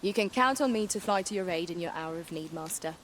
You can count on me to fly to your aid in your hour of need, Master.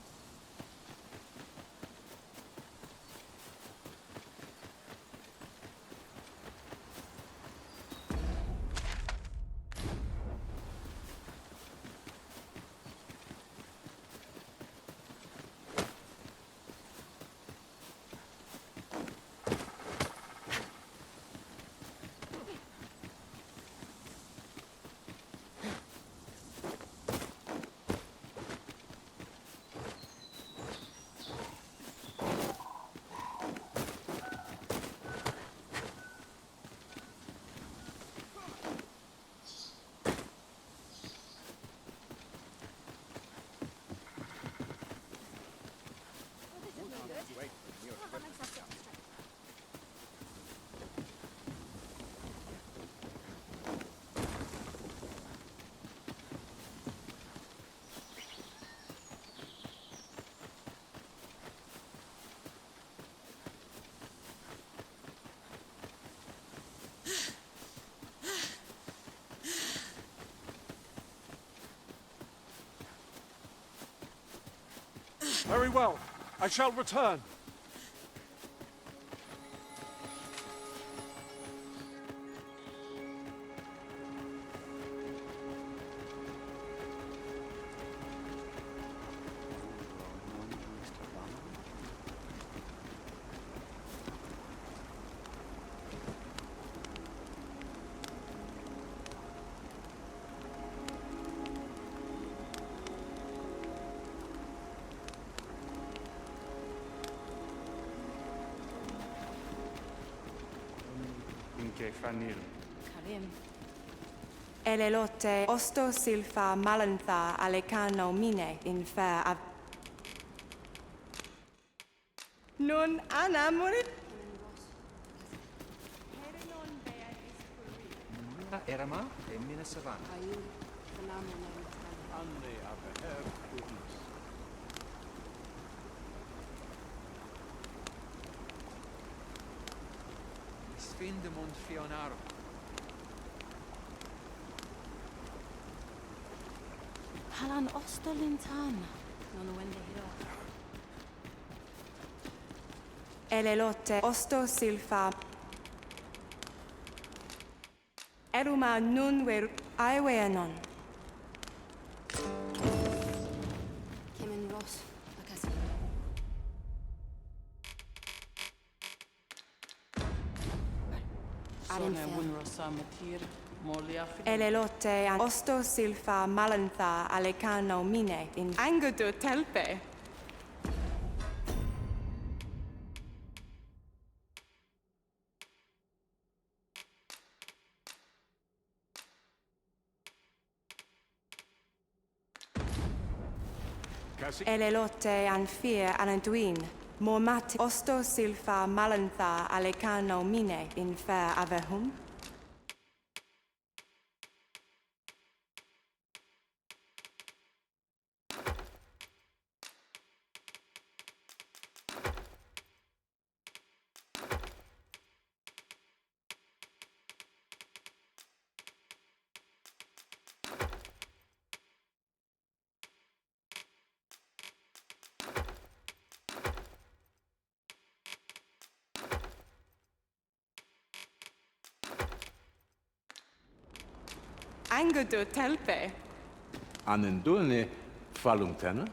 Very well. I shall return. Karim. Elelote osto silfa malantha alecano mine in fair av... Non ana morit... Erama e Mina Savannah. Anne abeher udis. Sfindemund Fionaro. Halan ostolintan. Non wende hiro. Elelote osto silfa... Eruma nun ver aiweanon. Kemen Ross. Bakasi. Elelote an osto silfa malantha alecano mine in angudo telpe. Elelote an fear ananduin. Mormat osto silfa malantha alecano mine in fair avehum. Angudo telpe. Anendulne falumtana?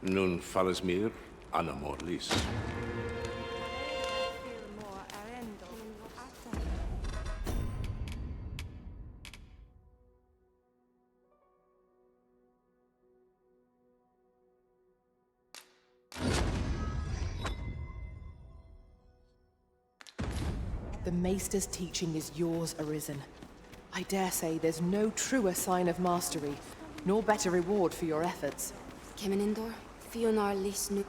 Nun falles mir anamor lis. The Maester's teaching is yours, Arisen. I dare say there's no truer sign of mastery, nor better reward for your efforts. Kemen Indor. Fionar lis nu.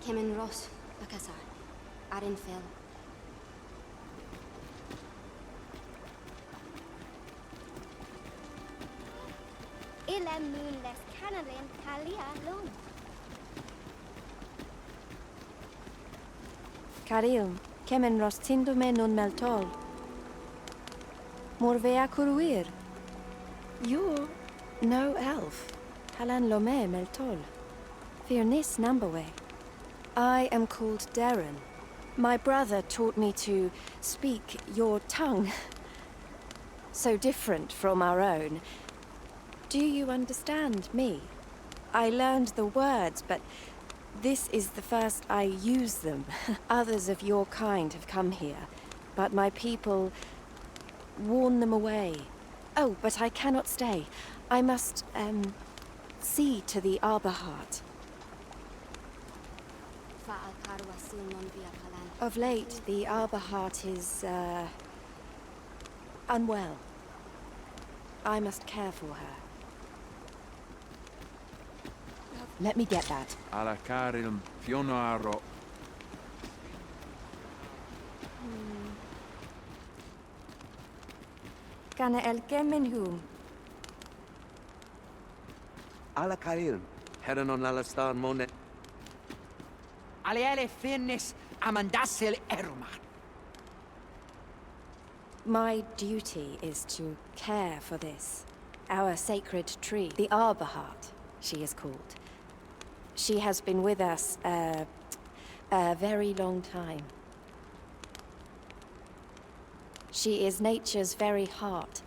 Kemen Ross, Akasar, Arin Fel. Ilem moon les canalin Talia lum. Carilm, kemen rostindume non meltol. Morvea curuir. You're no elf. Halan lome meltol. Firnis nambawe. I am called Darren. My brother taught me to speak your tongue. So different from our own. Do you understand me? I learned the words, but this is the first I use them. Others of your kind have come here, but my people warn them away. Oh, but I cannot stay. I must, see to the Arbor Heart. Of late, the Arbor Heart is, unwell. I must care for her. Let me get that. Ala Karilm Fionaro. Kana el kemenhum. Ala Karilm, Heron on Alastar Monet. Aliele Finnis Amandasil Eruman. My duty is to care for this, our sacred tree, the Arbor Heart, she is called. She has been with us a very long time. She is nature's very heart,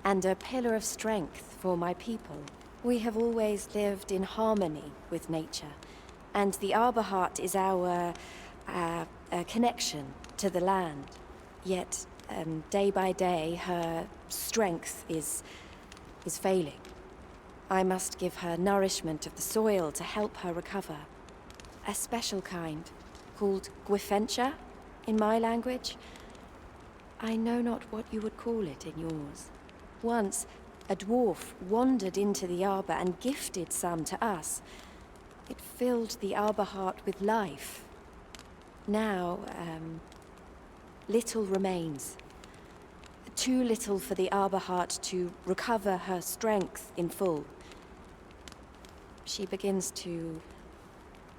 and a pillar of strength for my people. We have always lived in harmony with nature, and the Arbor Heart is our connection to the land. Yet, day by day, her strength is failing. I must give her nourishment of the soil to help her recover. A special kind, called Gwifentia in my language. I know not what you would call it in yours. Once, a dwarf wandered into the arbor and gifted some to us. It filled the Arbor Heart with life. Now, little remains. Too little for the Arbor Heart to recover her strength in full. She begins to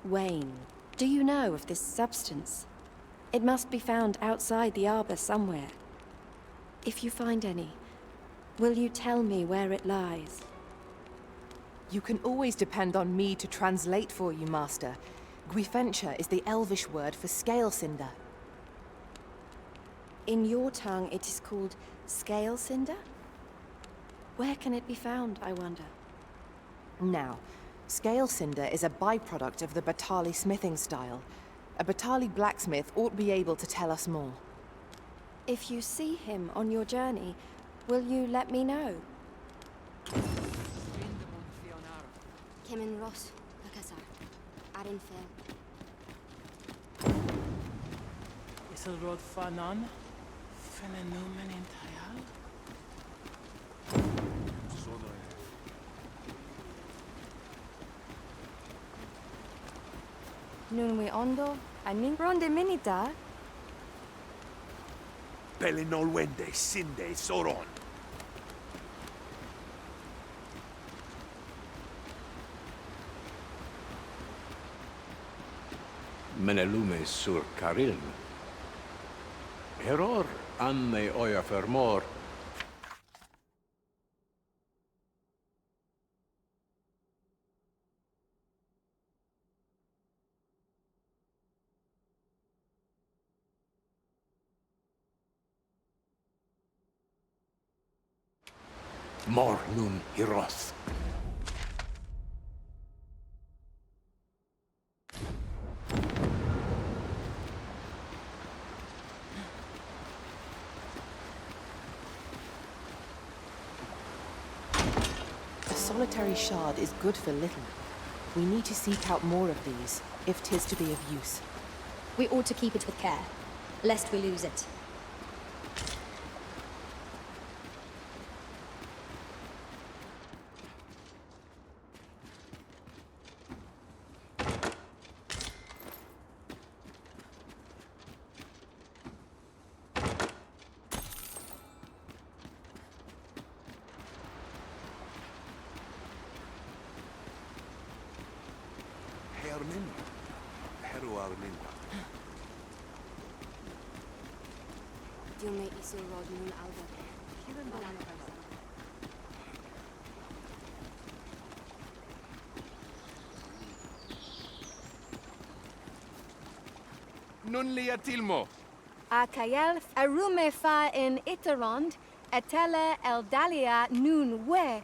wane. Do you know of this substance? It must be found outside the arbor somewhere. If you find any, will you tell me where it lies? You can always depend on me to translate for you, Master. Gwifentia is the Elvish word for scale cinder. In your tongue, it is called scale cinder? Where can it be found, I wonder? Now, scale cinder is a byproduct of the Batali smithing style. A Batali blacksmith ought be able to tell us more. If you see him on your journey, will you let me know? Kemen Ross, Akasar, Arin Fel. Isilrod Fanon, Fenenomen in Tayal. Nun we ondo, anin ronde minita. Pelinol Wende, Sinde, Soron. Menelume sur Carilm. Heror anne oja fermor. Mor nun Hiroth. A solitary shard is good for little. We need to seek out more of these, if 'tis to be of use. We ought to keep it with care, lest we lose it. Armin. Heru Arminta. Dilme Isilrod Nun Alba. Nun lia tilmo. Akael arume fa in Itarond, etele eldalia nun we.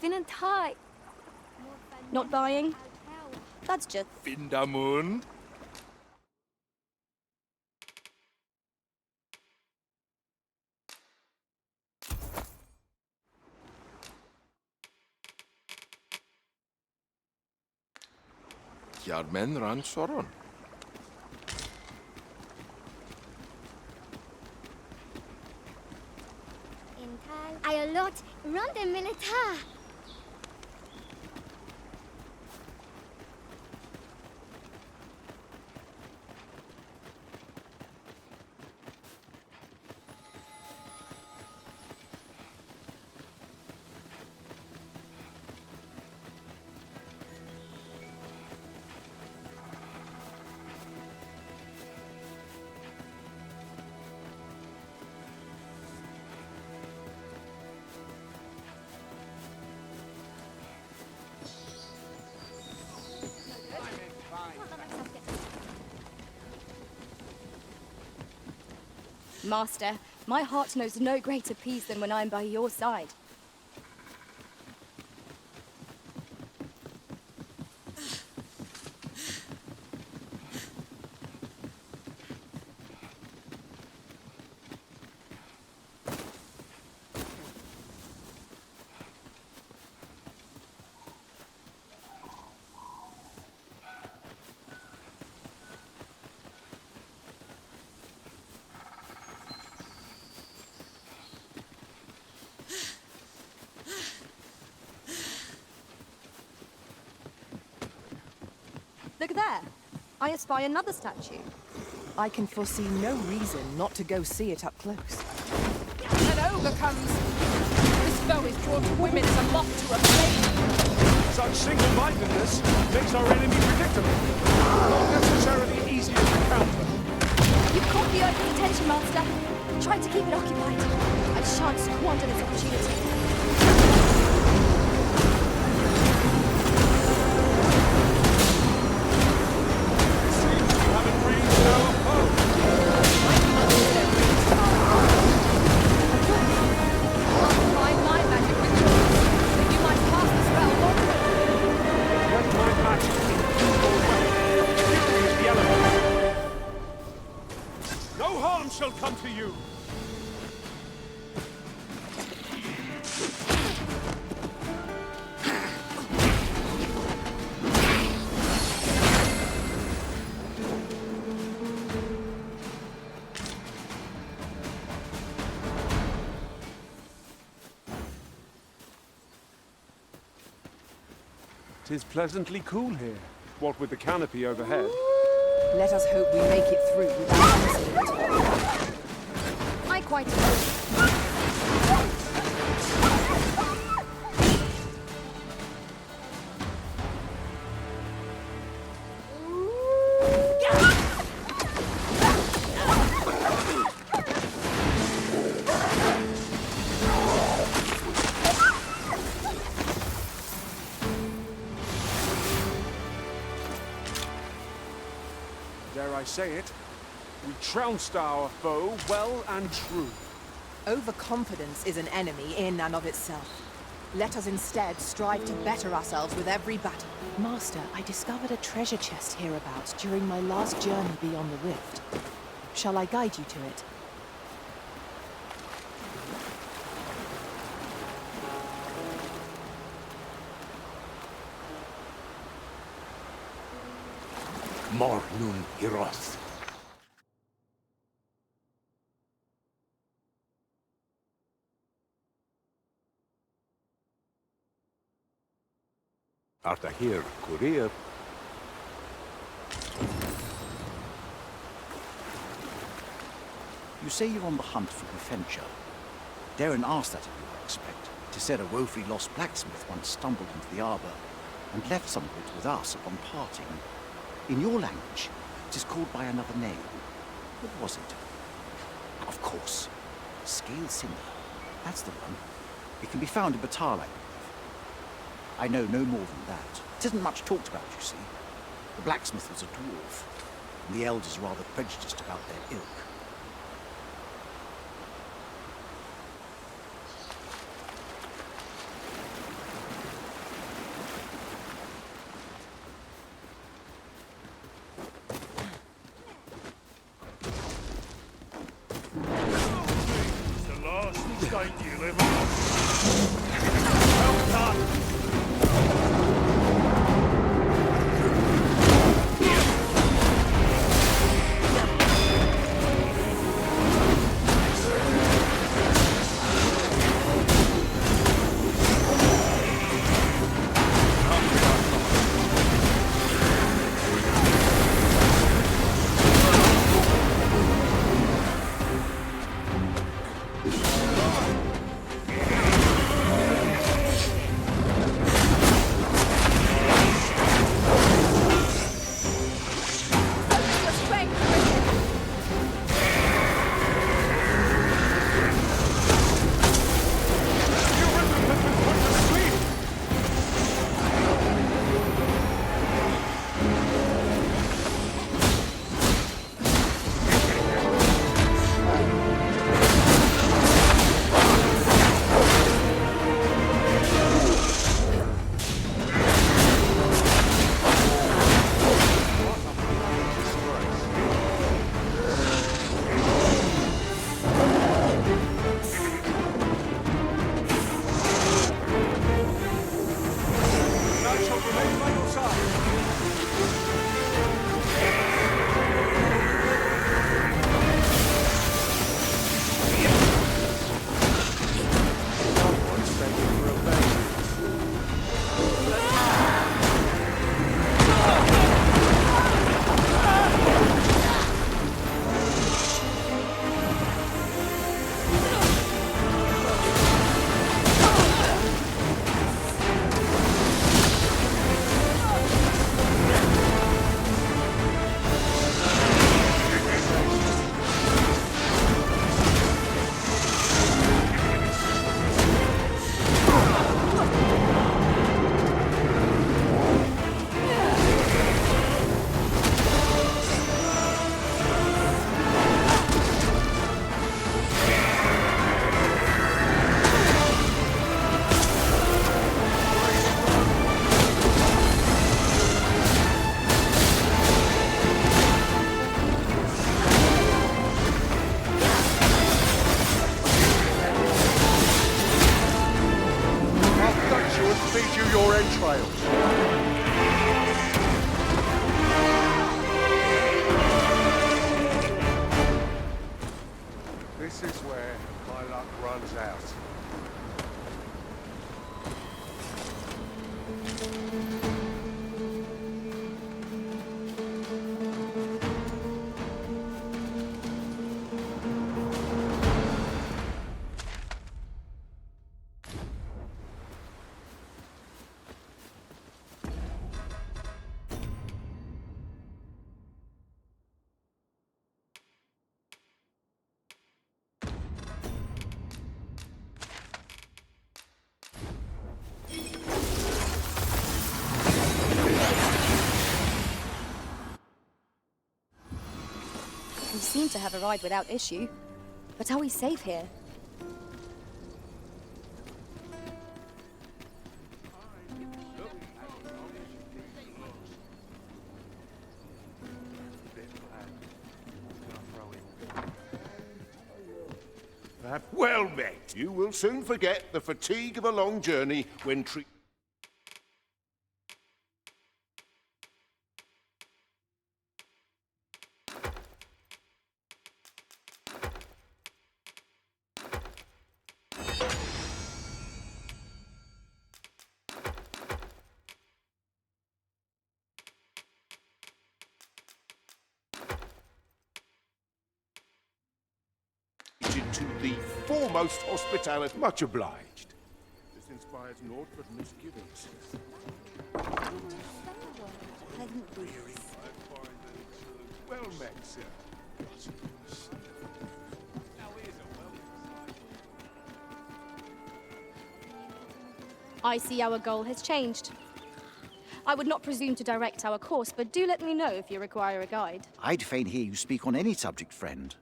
Vinantai. Not buying? That's just... Vindamund. Jarmen ran soron. Intal ayolot ronde militar. Master, my heart knows no greater peace than when I am by your side. Look there. I espy another statue. I can foresee no reason not to go see it up close. An ogre comes. This foe is drawn to women as a moth to a flame. Such single-mindedness makes our enemy predictable. Not necessarily easy to counter. You've caught the ogre's attention, Master. Try to keep it occupied. I shan't squander this opportunity. Seems you haven't reached our foe. 'Tis pleasantly cool here, what with the canopy overhead. Let us hope we make it through without incident. I quite agree. Dare I say it, we trounced our foe well and true. Overconfidence is an enemy in and of itself. Let us instead strive to better ourselves with every battle. Master, I discovered a treasure chest hereabouts during my last journey beyond the rift. Shall I guide you to it? Mornun Hiroth. Art here, courier? You say you're on the hunt for Gufencha. Darren asked that of you, I expect. 'Tis said a woefully lost blacksmith once stumbled into the arbor and left some of it with us upon parting. In your language, it is called by another name. What was it? Of course. Scale Cinder. That's the one. It can be found in Batal, I believe. I know no more than that. It isn't much talked about, you see. The blacksmith was a dwarf, and the elders rather prejudiced about their ilk. seem to have a ride without issue. But are we safe here? Well met. You will soon forget the fatigue of a long journey when to the foremost hospitality. Much obliged. This inspires naught but misgivings. Well met, sir. I see our goal has changed. I would not presume to direct our course, but do let me know if you require a guide. I'd fain hear you speak on any subject, friend.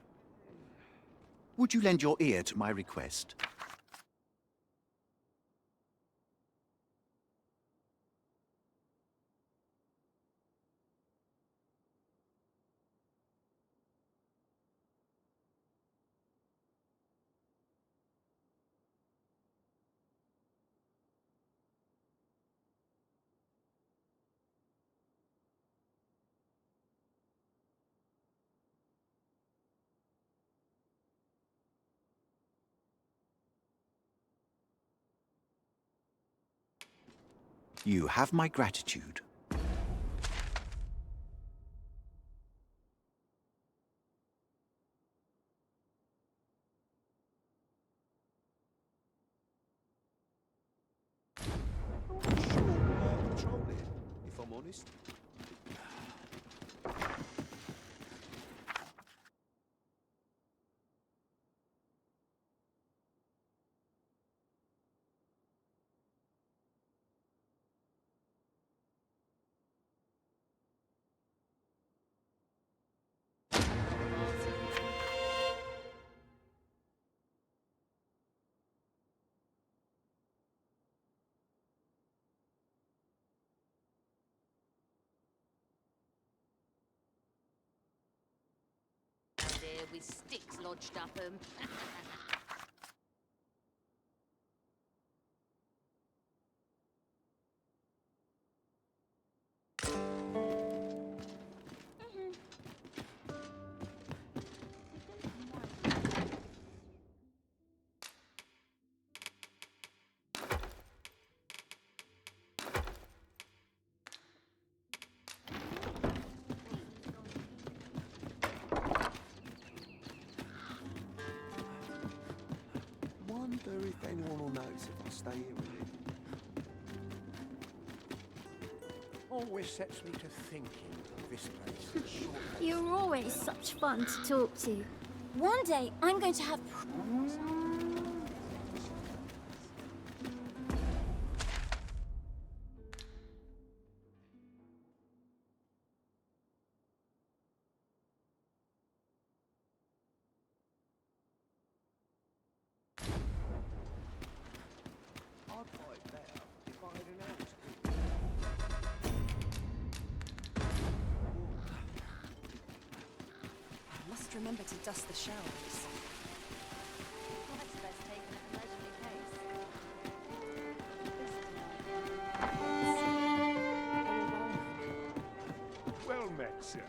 Would you lend your ear to my request? You have my gratitude. If I'm honest. There with sticks lodged up 'em. Wonder if anyone will notice if I stay here with him. Always sets me to thinking of this place. You're always such fun to talk to. One day, I'm going to have... I'd fight better if I had an ounce. I must remember to dust the shelves. That's best taken at a leisurely pace. Well met, sir.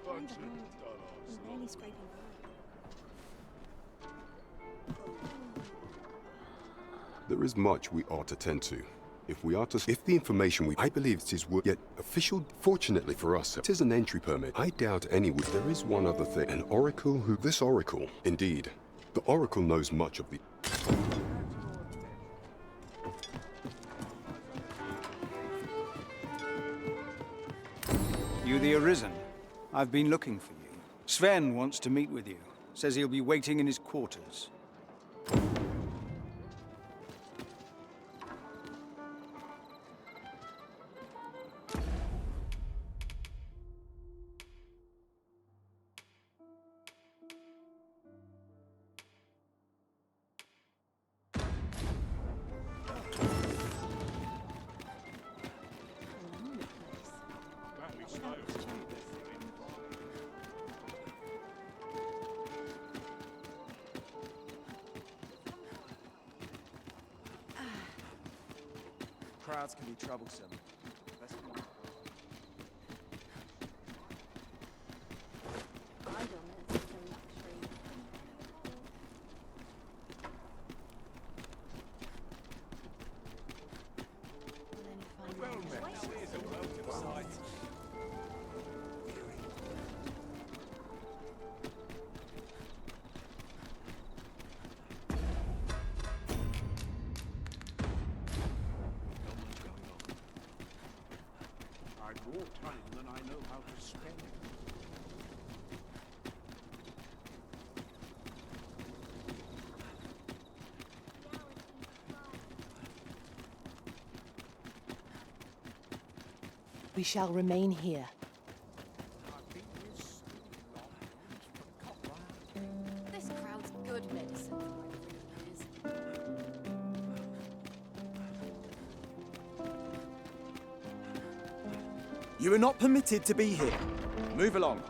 I'm barely scraping There is much we ought to tend to. If the information I believe it is yet official, fortunately for us, it is an entry permit. I doubt anyone. There is one other thing. An oracle this oracle, indeed. The oracle knows much of the... You the Arisen? I've been looking for you. Sven wants to meet with you. Says he'll be waiting in his quarters. Crowds can be troublesome. Idleness is a luxury. Well met. Here's a welcome sight. I've more time than I know how to spend. We shall remain here. This crowd's good medicine for my ears. You are not permitted to be here. Move along.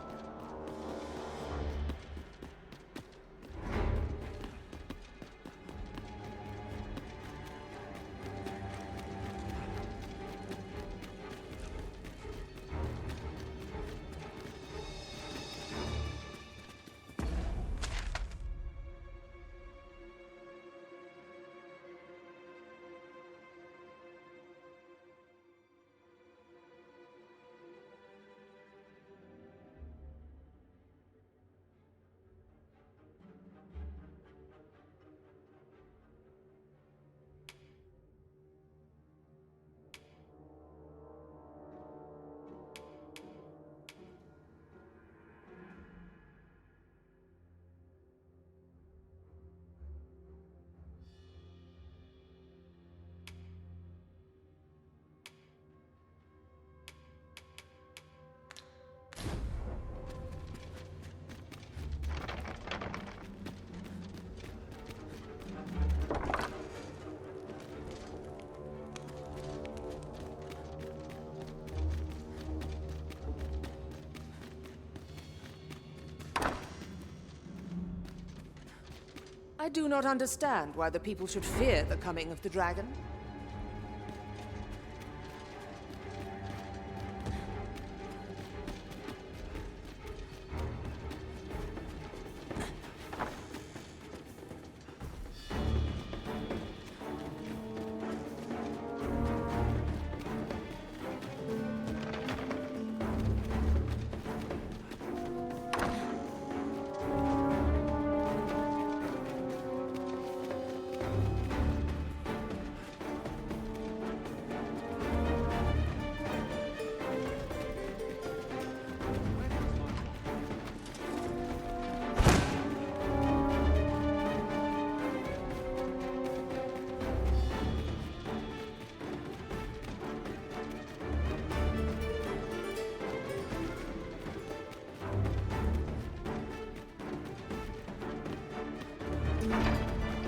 I do not understand why the people should fear the coming of the dragon.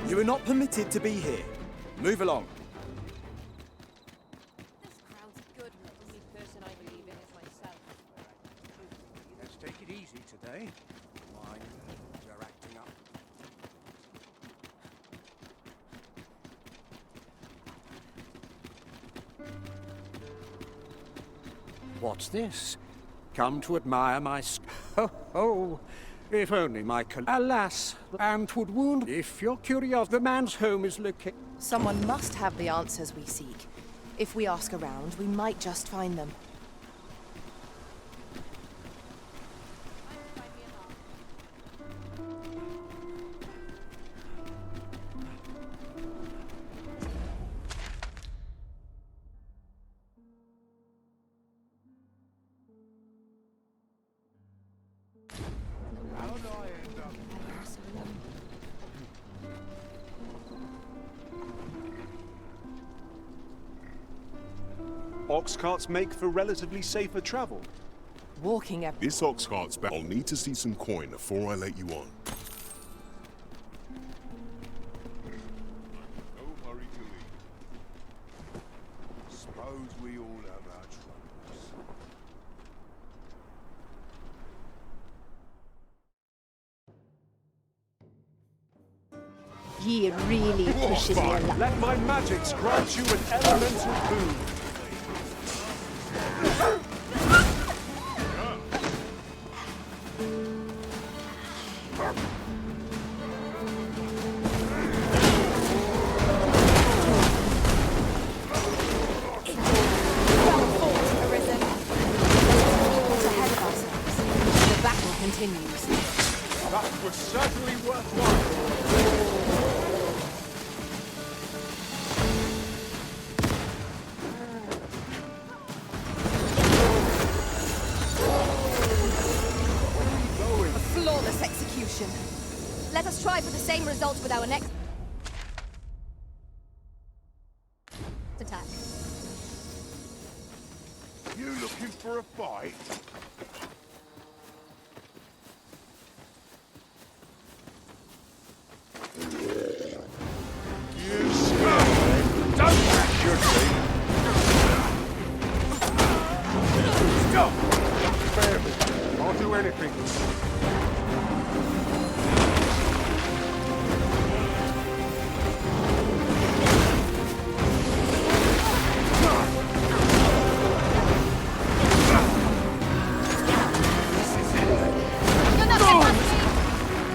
You are not permitted to be here. Move along. This crowd's good. The only person I believe in is myself. Let's take it easy today. My nerves are acting up. What's this? Come to admire my oh, if only my alas, and 'twould wound if you're curious. The man's home is located. Someone must have the answers we seek. If we ask around, we might just find them. Ox carts make for relatively safer travel. Walking every... This ox cart's back. I'll need to see some coin before I let you on. No hurry to leave. Suppose we all have our troubles. Ye really pushes me a lot. Let my magics grant you an elemental boon. The battle continues. That was certainly worthwhile. A flawless execution. Let us try for the same result with our next attack. You looking for a fight? You scum! Don't bash your team! Stop! Spare me. I'll do anything.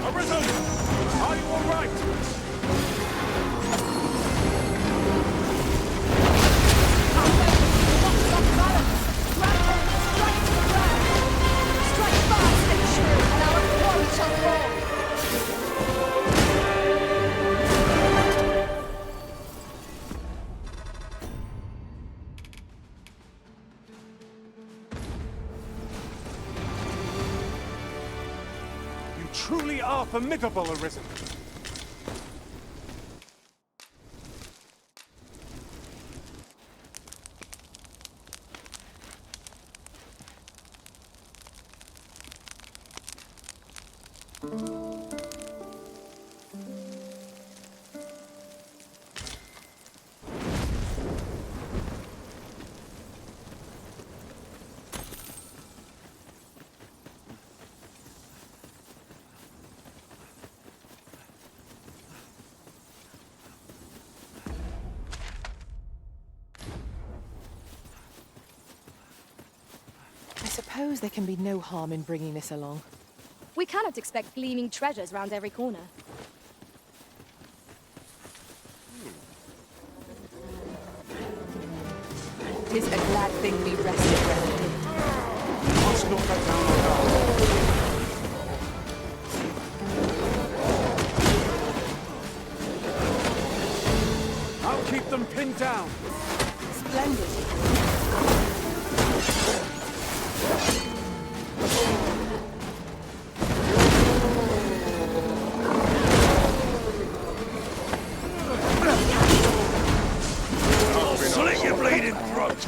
Arisen! Are you all right? You truly are formidable, Arisen. I suppose there can be no harm in bringing this along. We cannot expect gleaming treasures round every corner. Tis a glad thing we rested well. Must not let down our guard. I'll keep them pinned down. Splendid. I'll slit your bleeding throat.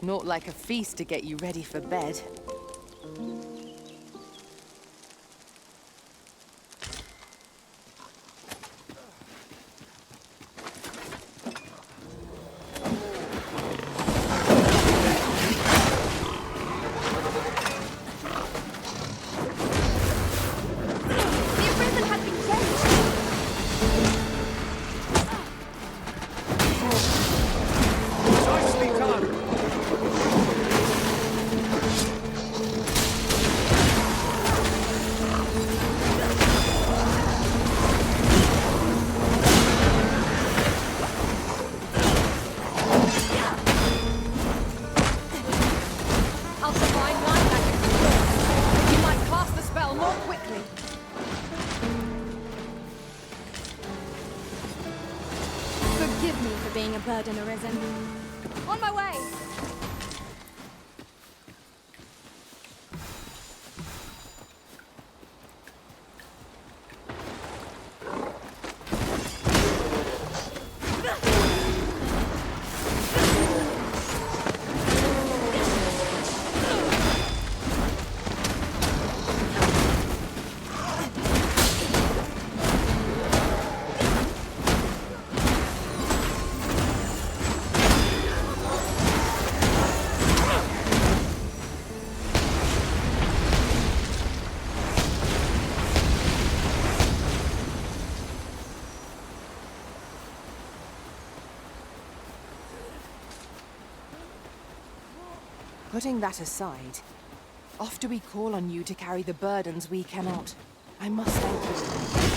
Not like a feast to get you ready for bed. Nicely done. me for being a burden, Arisen. On my way! Putting that aside, oft do we call on you to carry the burdens we cannot. I must thank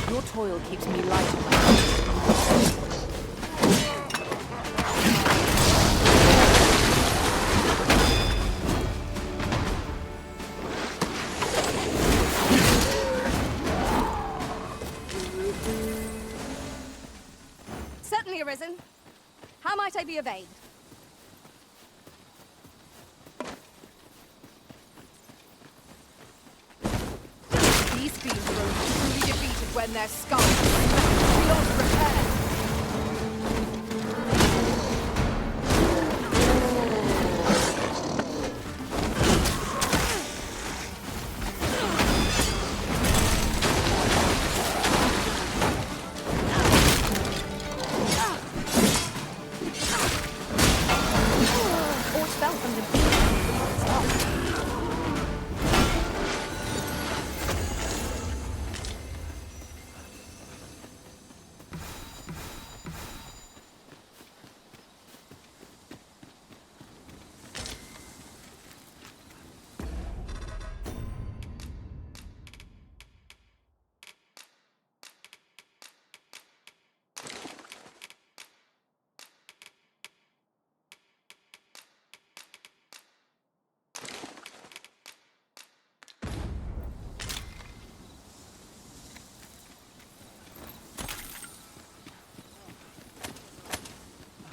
you. Your toil keeps me light on my feet. Certainly, Arisen. How might I be of aid? These fiends are only truly defeated when their skulls are beyond repair. Aught fell from the beam.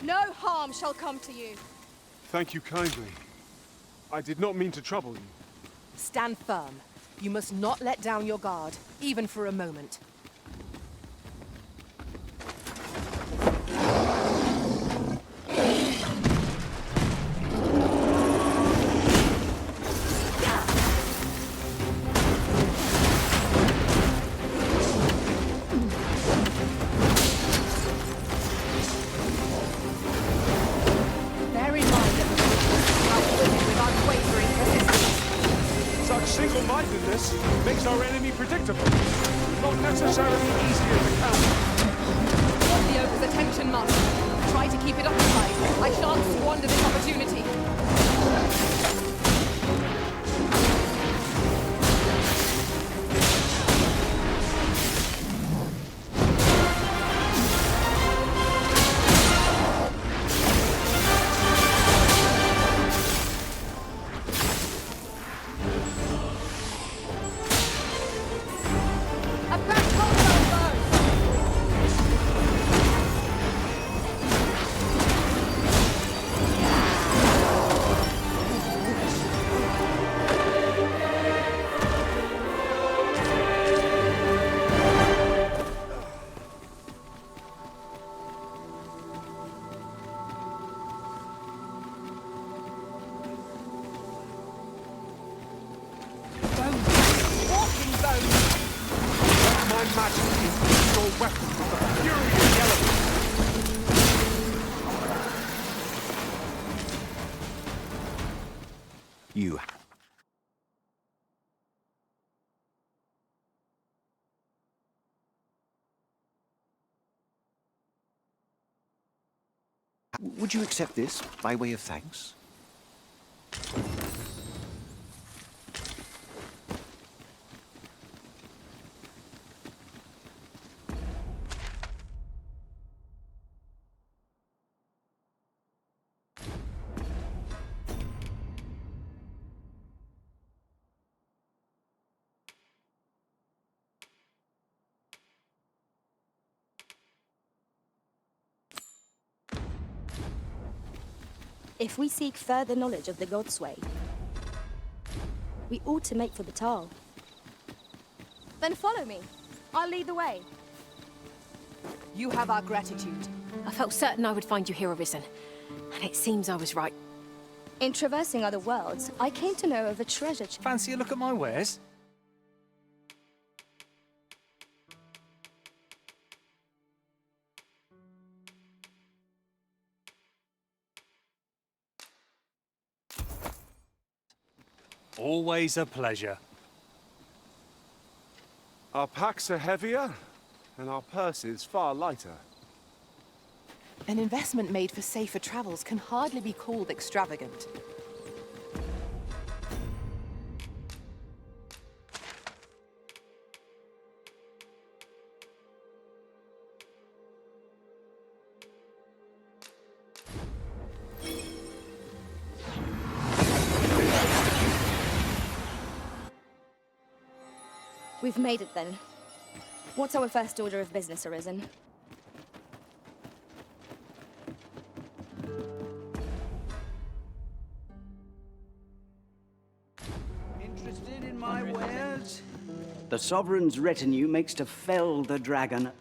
No harm shall come to you. Thank you kindly. I did not mean to trouble you. Stand firm. You must not let down your guard, even for a moment. Bear in mind that the British outwit with unwavering persistence. Such single-mindedness makes our enemy predictable. Not necessarily easier to counter. Want the Ogre's attention, Master. Try to keep it occupied. I shan't squander this opportunity. A back crossbow! Walking bones! Let my magic infuse your weapon with the fury of the elements. You. Would you accept this by way of thanks? If we seek further knowledge of the Godsway, we ought to make for Batal. Then follow me. I'll lead the way. You have our gratitude. I felt certain I would find you here, Arisen. And it seems I was right. In traversing other worlds, I came to know of a treasure chest. Fancy a look at my wares? Always a pleasure. Our packs are heavier, and our purses far lighter. An investment made for safer travels can hardly be called extravagant. We've made it then. What's our first order of business, Arisen? Interested in my wares? The Sovereign's retinue makes to fell the dragon.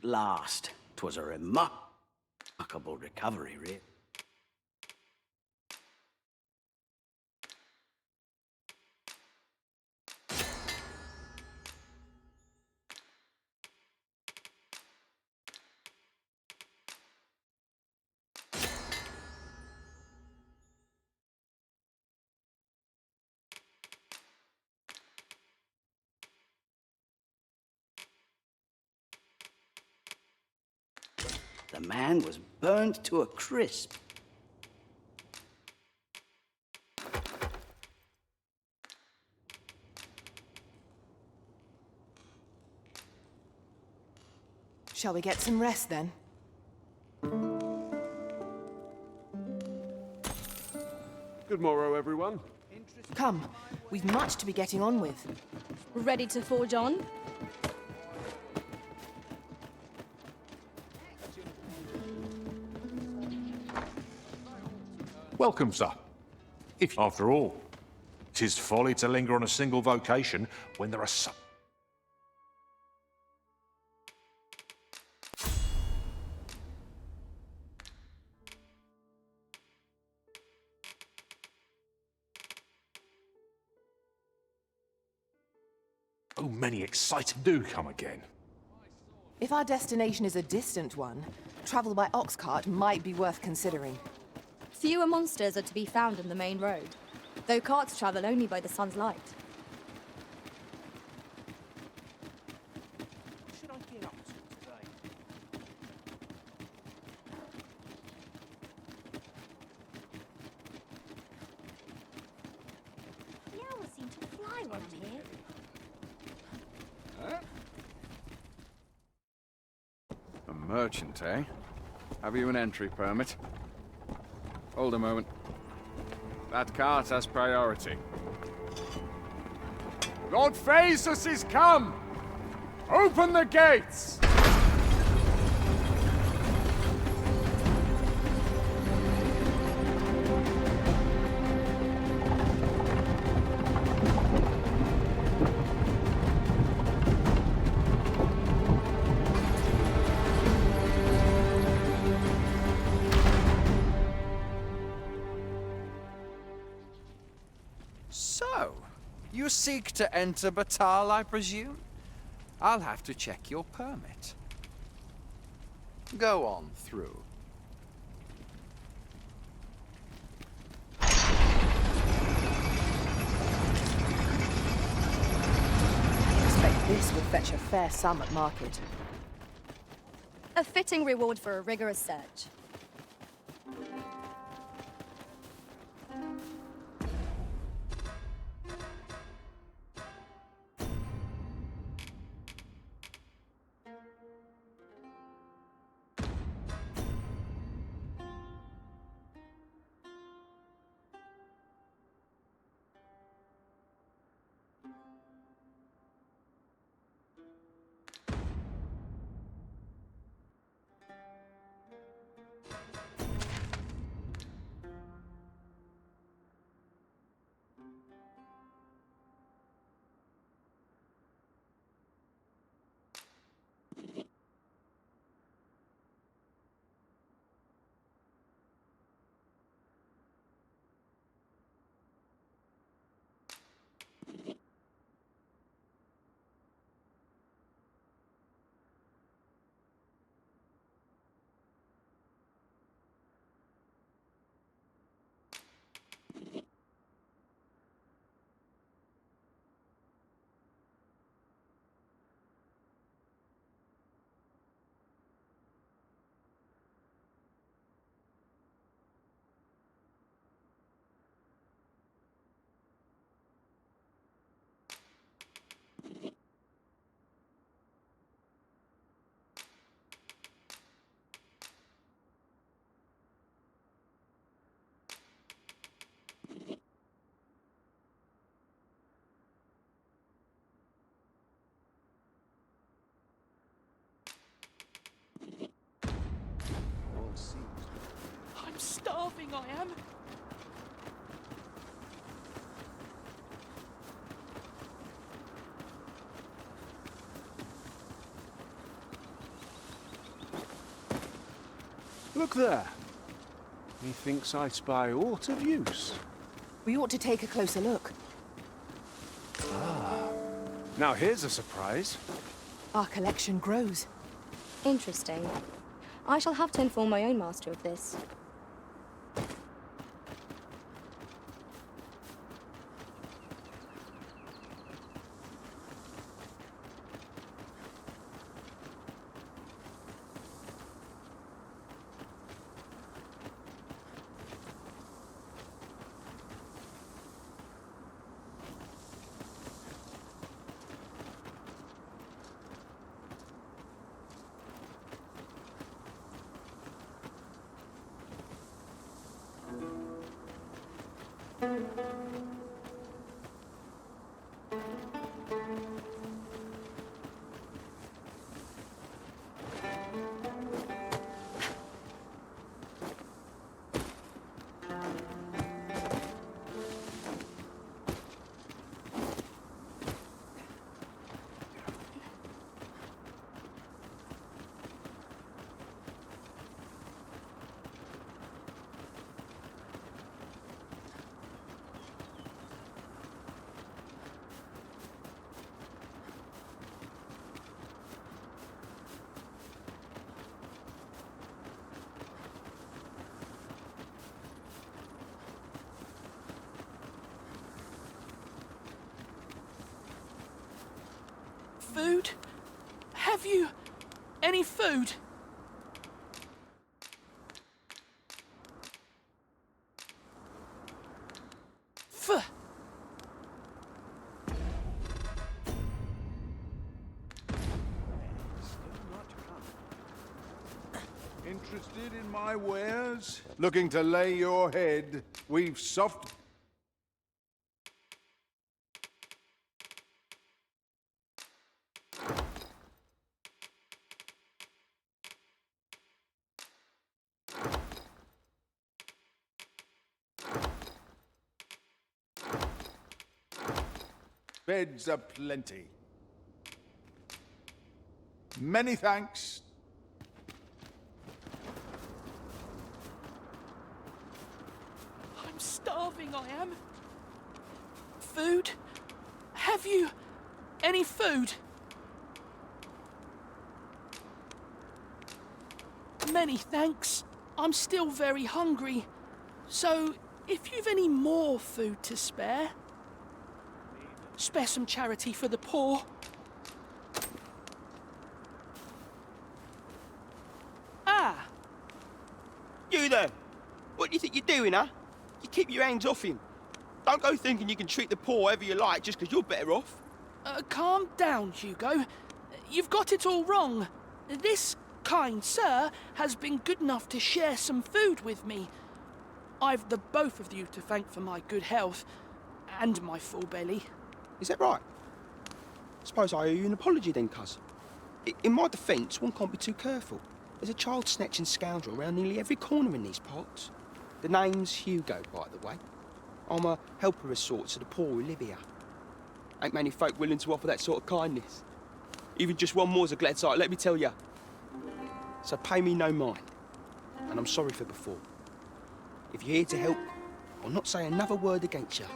Last, 'twas a remarkable recovery, really. The man was burned to a crisp. Shall we get some rest then? Good morrow, everyone. Come, we've much to be getting on with. Ready to forge on? Welcome, sir. If, after all, 'tis folly to linger on a single vocation when there are so... Oh, many exciting do come again. If our destination is a distant one, travel by ox cart might be worth considering. Fewer monsters are to be found in the main road, though carts travel only by the sun's light. What should I get up to today? The owls seem to fly round here. A merchant, eh? Have you an entry permit? Hold a moment. That cart has priority. Lord Phaesus is come! Open the gates! So, you seek to enter Batal, I presume? I'll have to check your permit. Go on through. I expect this would fetch a fair sum at market. A fitting reward for a rigorous search. starving, I am. Look there. Methinks I spy aught of use. We ought to take a closer look. Now here's a surprise. Our collection grows. Interesting. I shall have to inform my own master of this. Food? Have you any food? Interested in my wares? Looking to lay your head? We've soft... Beds aplenty. Many thanks. I'm starving, I am. Food? Have you any food? Many thanks. I'm still very hungry. So, if you've any more food to spare some charity for the poor. Ah! You there! What do you think you're doing, huh? You keep your hands off him. Don't go thinking you can treat the poor however you like just because you're better off. Calm down, Hugo. You've got it all wrong. This kind sir has been good enough to share some food with me. I've the both of you to thank for my good health and my full belly. Is that right? Suppose I owe you an apology then, cuz. In my defence, one can't be too careful. There's a child-snatching scoundrel around nearly every corner in these parts. The name's Hugo, by the way. I'm a helper of sorts to the poor who live here. Ain't many folk willing to offer that sort of kindness. Even just one more's a glad sight, let me tell ya. So pay me no mind. And I'm sorry for before. If you're here to help, I'll not say another word against you.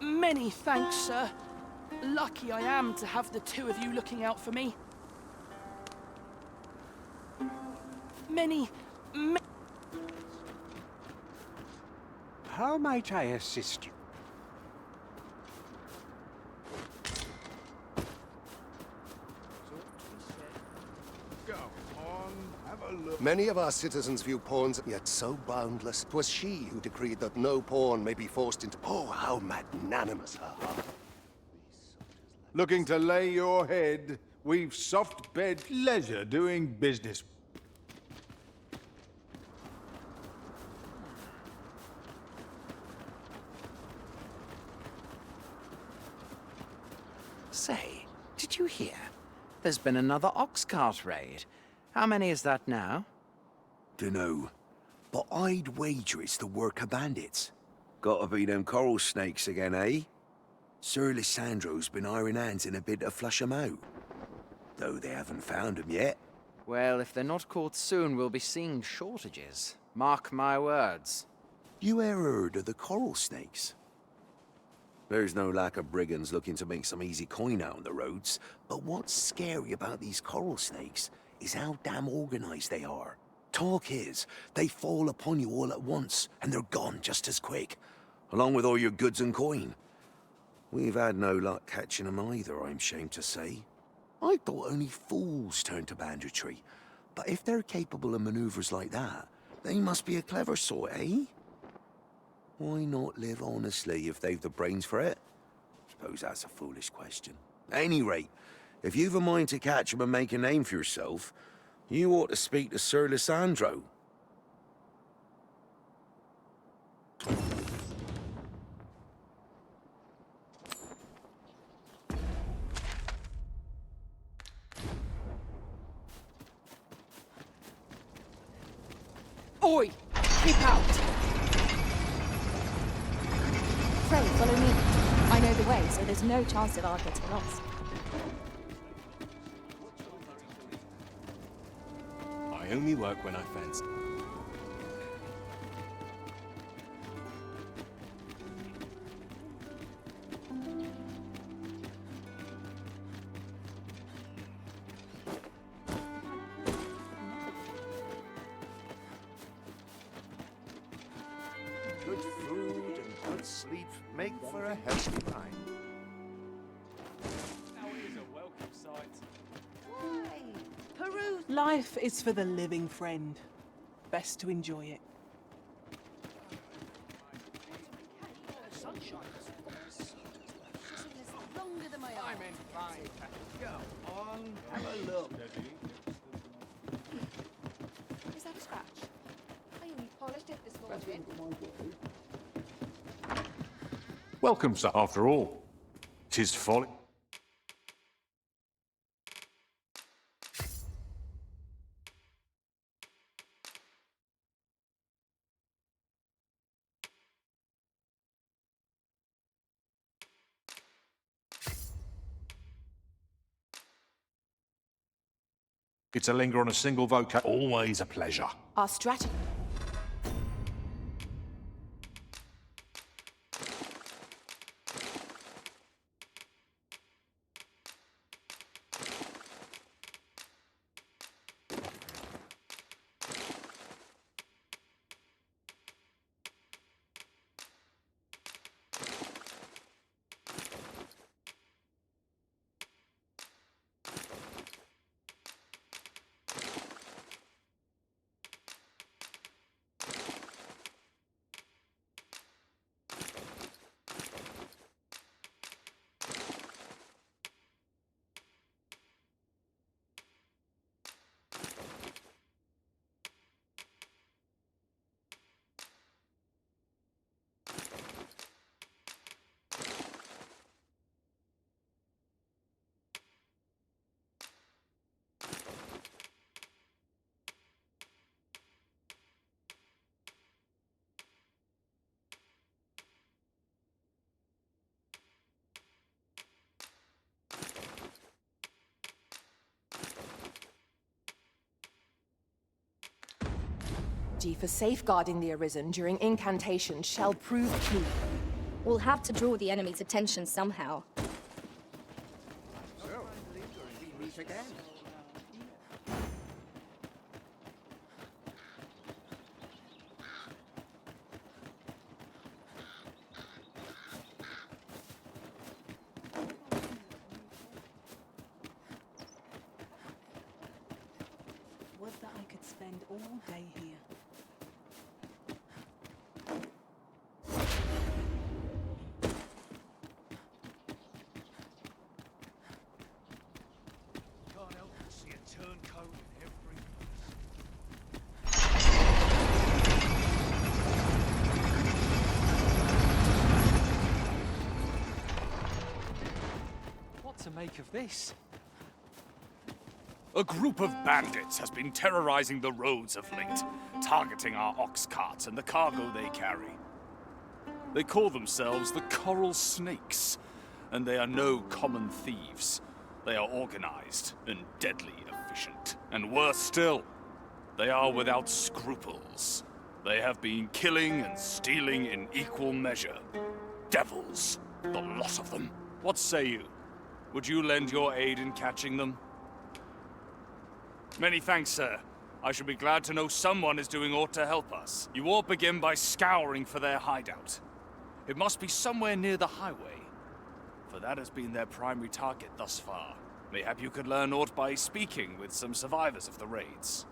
Many thanks, sir. Lucky I am to have the two of you looking out for me. How might I assist you? Go on, have a look. Many of our citizens view pawns yet so boundless. 'Twas she who decreed that no pawn may be forced into... Oh, how magnanimous her heart. Looking to lay your head? We've soft bed pleasure doing business. Say, did you hear? There's been another ox cart raid. How many is that now? Dunno, but I'd wager it's the work of bandits. Gotta be them coral snakes again, eh? Sir Lysandro's been iron hands in a bid to flush 'em out. Though they haven't found 'em yet. Well, if they're not caught soon, we'll be seeing shortages. Mark my words. You ever heard of the coral snakes? There's no lack of brigands looking to make some easy coin out on the roads, but what's scary about these coral snakes is how damn organized they are. Talk is, they fall upon you all at once, and they're gone just as quick, along with all your goods and coin. We've had no luck catching them either, I'm ashamed to say. I thought only fools turned to banditry, but if they're capable of maneuvers like that, they must be a clever sort, eh? Why not live honestly if they've the brains for it? Suppose that's a foolish question. At any rate, if you've a mind to catch 'em and make a name for yourself, you ought to speak to Sir Lysandro. Oi! Keep out! Frey, follow me. I know the way, so there's no chance of our getting lost. I only work when I fancy. Good food and good sleep make for a healthy mind. Life is for the living, friend. Best to enjoy it. I'm in fine. Go on, have a look. Is that a scratch? I only polished it this morning. Welcome, sir. After all, 'tis folly. To linger on a single vocation. Always a pleasure. Our strategy. For safeguarding the Arisen during incantation shall prove key. We'll have to draw the enemy's attention somehow. So, we meet again. Would that I could spend all day here. What to make of this? A group of bandits has been terrorizing the roads of late, targeting our ox carts and the cargo they carry. They call themselves the Coral Snakes, and they are no common thieves. They are organized and deadly efficient. And worse still, they are without scruples. They have been killing and stealing in equal measure. Devils, the lot of them. What say you? Would you lend your aid in catching them? Many thanks, sir. I shall be glad to know someone is doing aught to help us. You all begin by scouring for their hideout. It must be somewhere near the highway, for that has been their primary target thus far. Mayhap you could learn aught by speaking with some survivors of the raids.